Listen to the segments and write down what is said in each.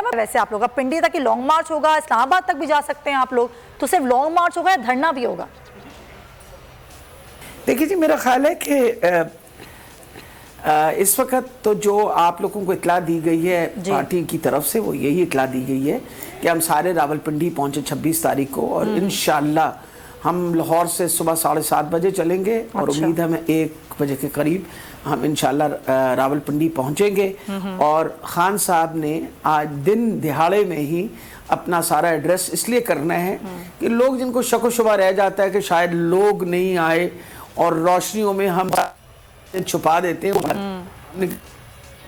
صاحب ویسے آپ لوگ پنڈی تک ہی لانگ مارچ ہوگا, اسلام آباد تک بھی جا سکتے ہیں آپ لوگ, تو صرف لانگ مارچ ہوگا یا دھرنا بھی ہوگا؟ دیکھیے جی, میرا خیال ہے کہ اس وقت تو جو آپ لوگوں کو اطلاع دی گئی ہے پارٹی کی طرف سے, وہ یہی اطلاع دی گئی ہے کہ ہم سارے راولپنڈی پہنچے 26 تاریخ کو, اور انشاءاللہ ہم لاہور سے صبح 7:30 بجے چلیں گے, اور امید ہے ہمیں 1 بجے کے قریب ہم انشاءاللہ راولپنڈی پہنچیں گے. اور خان صاحب نے آج دن دہاڑے میں ہی اپنا سارا ایڈریس اس لیے کرنا ہے کہ لوگ جن کو شک و شبہ رہ جاتا ہے کہ شاید لوگ نہیں آئے اور روشنیوں میں ہم چھپا دیتے ہیں,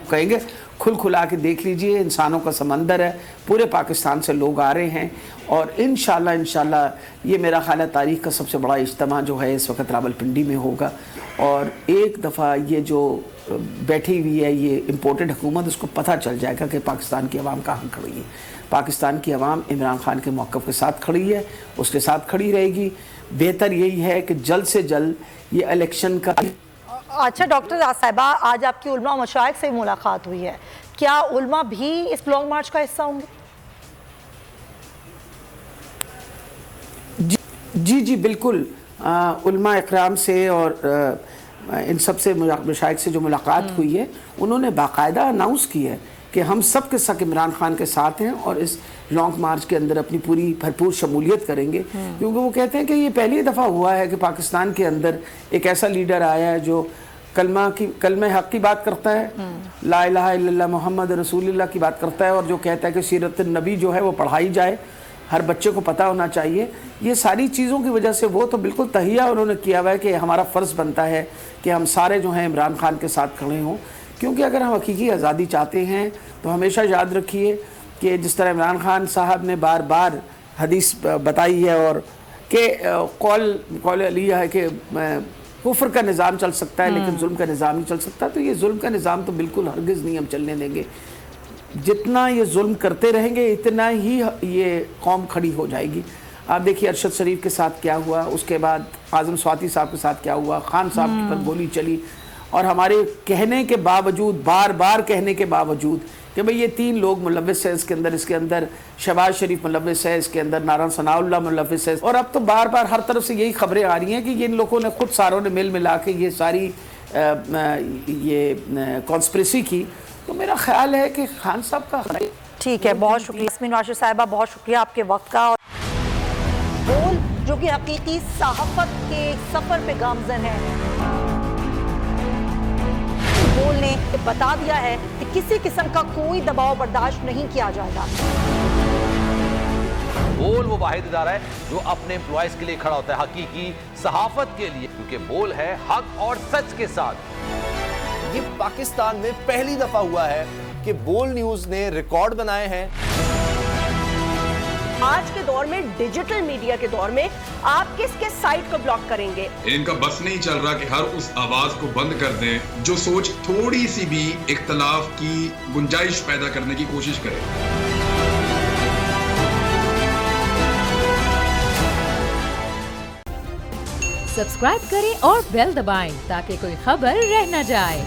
کہیں گے کھل کھلا کے دیکھ لیجئے, انسانوں کا سمندر ہے, پورے پاکستان سے لوگ آ رہے ہیں, اور انشاءاللہ یہ میرا خیال ہے تاریخ کا سب سے بڑا اجتماع جو ہے اس وقت راولپنڈی میں ہوگا. اور ایک دفعہ یہ جو بیٹھی ہوئی ہے یہ امپورٹڈ حکومت, اس کو پتہ چل جائے گا کہ پاکستان کی عوام کہاں کھڑی ہے. پاکستان کی عوام عمران خان کے موقف کے ساتھ کھڑی ہے, اس کے ساتھ کھڑی رہے گی. بہتر یہی ہے کہ جلد سے جلد یہ الیکشن کا. اچھا ڈاکٹر صاحبہ, آج آپ کی علماء مشائخ سے ملاقات ہوئی ہے, کیا علماء بھی اس لانگ مارچ کا حصہ ہوں گے؟ جی بالکل, علماء اکرام سے اور ان سب سے مشائخ سے جو ملاقات ہوئی ہے, انہوں نے باقاعدہ اناؤنس کی ہے کہ ہم سب کے ساتھ عمران خان کے ساتھ ہیں اور اس لانگ مارچ کے اندر اپنی پوری بھرپور شمولیت کریں گے. کیونکہ وہ کہتے ہیں کہ یہ پہلی دفعہ ہوا ہے کہ پاکستان کے اندر ایک ایسا لیڈر آیا ہے جو کلمہ حق کی بات کرتا ہے, لا الہ الا اللہ محمد رسول اللہ کی بات کرتا ہے, اور جو کہتا ہے کہ سیرت النبی جو ہے وہ پڑھائی جائے, ہر بچے کو پتہ ہونا چاہیے. یہ ساری چیزوں کی وجہ سے وہ تو بالکل تہیہ انہوں نے کیا ہوا ہے کہ ہمارا فرض بنتا ہے کہ ہم سارے جو ہیں عمران خان کے ساتھ کھڑے ہوں. کیونکہ اگر ہم حقیقی آزادی چاہتے ہیں تو ہمیشہ یاد رکھیے کہ جس طرح عمران خان صاحب نے بار بار حدیث بتائی ہے اور کہ قول علیہ ہے کہ کفر کا نظام چل سکتا ہے لیکن ظلم کا نظام نہیں چل سکتا, تو یہ ظلم کا نظام تو بالکل ہرگز نہیں ہم چلنے دیں گے. جتنا یہ ظلم کرتے رہیں گے اتنا ہی یہ قوم کھڑی ہو جائے گی. آپ دیکھیے ارشد شریف کے ساتھ کیا ہوا, اس کے بعد اعظم سواتی صاحب کے ساتھ کیا ہوا, خان صاحب کی پر گولی چلی, اور ہمارے کہنے کے باوجود, بار بار کہنے کے باوجود کہ بھئی یہ 3 لوگ ملوث ہیں اس کے اندر شہباز شریف ملوث ہے, اس کے اندر ناران ثناء اللہ ملوث ہے, اور اب تو بار بار ہر طرف سے یہی خبریں آ رہی ہیں کہ ان لوگوں نے خود ساروں نے مل ملا کے یہ ساری یہ کانسپریسی کی. تو میرا خیال ہے کہ خان صاحب کا ٹھیک ہے, بہت شکریہ یاسمین راشد صاحبہ, بہت شکریہ آپ کے وقت کا. بول جو کہ حقیقی صحافت کے سفر پہ گامزن ہے, بول نے بتا دیا ہے کہ کسی قسم کا کوئی دباؤ برداشت نہیں کیا جائے گا. بول وہ واحد ادارہ ہے جو اپنے امپلائیز کے لیے کھڑا ہوتا ہے, حقیقی صحافت کے لیے, کیونکہ بول ہے حق اور سچ کے ساتھ. یہ پاکستان میں پہلی دفعہ ہوا ہے کہ بول نیوز نے ریکارڈ بنائے ہیں. آج کے دور میں, ڈیجیٹل میڈیا کے دور میں, آپ کس کس سائٹ کو بلاک کریں گے؟ ان کا بس نہیں چل رہا کہ ہر اس آواز کو بند کر دیں جو سوچ تھوڑی سی بھی اختلاف کی گنجائش پیدا کرنے کی کوشش کرے. سبسکرائب کریں اور بیل دبائیں تاکہ کوئی خبر رہ نہ جائے.